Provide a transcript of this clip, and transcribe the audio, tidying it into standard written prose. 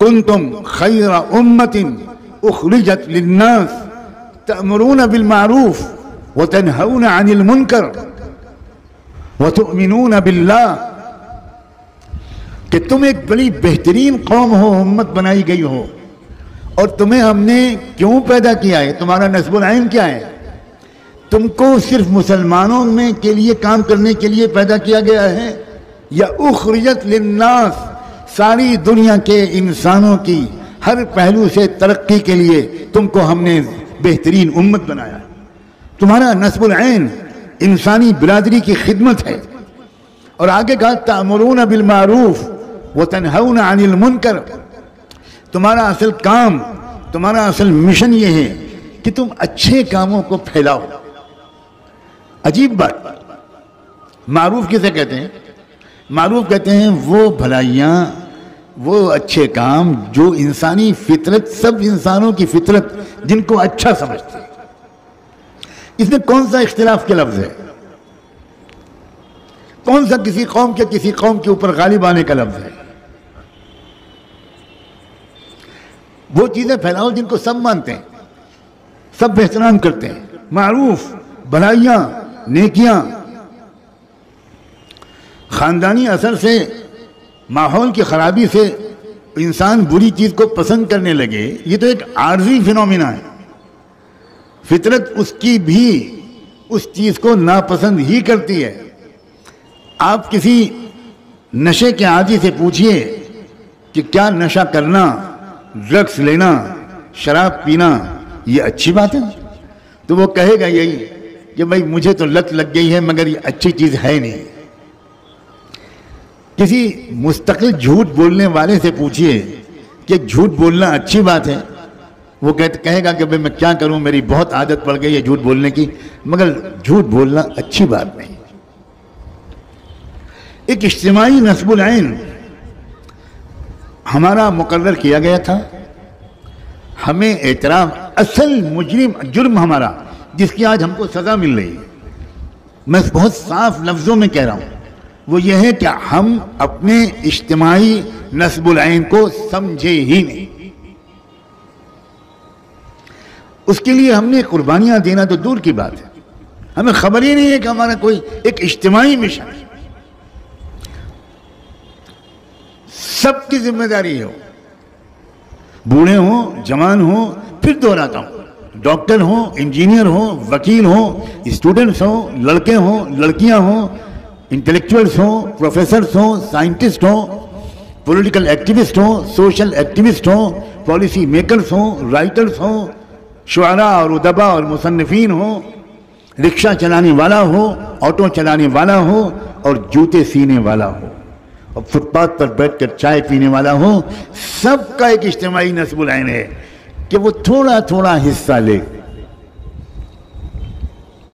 کنتم خیر امت اخرجت للناس تأمرون بالمعروف وتنہون عن المنکر وتؤمنون باللہ، کہ تم ایک بڑی بہترین قوم ہو، امت بنائی گئی ہو، اور تمہیں ہم نے کیوں پیدا کیا ہے؟ تمہارا نسب العین کیا ہے؟ تم کو صرف مسلمانوں میں کے لیے کام کرنے کے لیے پیدا کیا گیا ہے، یا اخرجت للناس، ساری دنیا کے انسانوں کی ہر پہلو سے ترقی کے لیے تم کو ہم نے بہترین امت بنایا؟ تمہارا نسب العین انسانی برادری کی خدمت ہے۔ اور آگے کہا تأمرون بالمعروف وتنہون عن المنکر، تمہارا اصل کام، تمہارا اصل مشن یہ ہے کہ تم اچھے کاموں کو پھیلاؤ۔ عجیب بات، معروف کسے کہتے ہیں؟ معروف کہتے ہیں وہ بھلائیاں، وہ اچھے کام جو انسانی فطرت، سب انسانوں کی فطرت جن کو اچھا سمجھتے ہیں۔ اس میں کون سا اختلاف کے لفظ ہے؟ کون سا کسی قوم کے کسی قوم کے اوپر غالب آنے کا لفظ ہے؟ وہ چیزیں پھیلاؤ جن کو سب مانتے ہیں، سب احترام کرتے ہیں، معروف، بھلائیاں، نیکیاں۔ خاندانی اثر سے، ماحول کی خرابی سے انسان بری چیز کو پسند کرنے لگے، یہ تو ایک عارضی فینومینا ہے۔ فطرت اس کی بھی اس چیز کو ناپسند ہی کرتی ہے۔ آپ کسی نشے کے عادی سے پوچھئے کہ کیا نشہ کرنا، ڈرگس لینا، شراب پینا یہ اچھی بات ہے؟ تو وہ کہے گا یہی کہ بھائی مجھے تو لت لگ گئی ہے مگر یہ اچھی چیز ہے نہیں۔ کسی مستقل جھوٹ بولنے والے سے پوچھئے کہ جھوٹ بولنا اچھی بات ہے، وہ کہے گا کہ بھائی میں کیا کروں، میری بہت عادت پڑ گئی ہے جھوٹ بولنے کی، مگر جھوٹ بولنا اچھی بات نہیں۔ ایک اجتماعی نسب العین ہمارا مقرر کیا گیا تھا، ہمیں اعتراف، اصل جرم ہمارا جس کی آج ہم کو سزا مل رہی ہے، میں بہت صاف لفظوں میں کہہ رہا ہوں، وہ یہ ہے کہ ہم اپنے اجتماعی نسب العین کو سمجھے ہی نہیں۔ اس کے لیے ہم نے قربانیاں دینا تو دور کی بات ہے، ہمیں خبر ہی نہیں ہے کہ ہمارا کوئی ایک اجتماعی مشن ہے، سب کی ذمہ داری ہو، بوڑھے ہوں، جوان ہوں، پھر دہراتا ہوں، ڈاکٹر ہوں، انجینئر ہوں، وکیل ہوں، اسٹوڈنٹس ہوں، لڑکے ہوں، لڑکیاں ہوں، انٹلیکچوئلس ہوں، پروفیسرز ہوں، سائنٹسٹ ہوں، پولیٹیکل ایکٹیوسٹ ہوں، سوشل ایکٹیوسٹ ہوں، پالیسی میکرز ہوں، رائٹرز ہوں، شعراء اور ادباء اور مصنفین ہوں، رکشہ چلانے والا ہو، آٹو چلانے والا ہو، اور جوتے سینے والا ہو، اور فٹ پاتھ پر بیٹھ کر چائے پینے والا ہو، سب کا ایک اجتماعی نسب العین ہے کہ وہ تھوڑا تھوڑا حصہ لے۔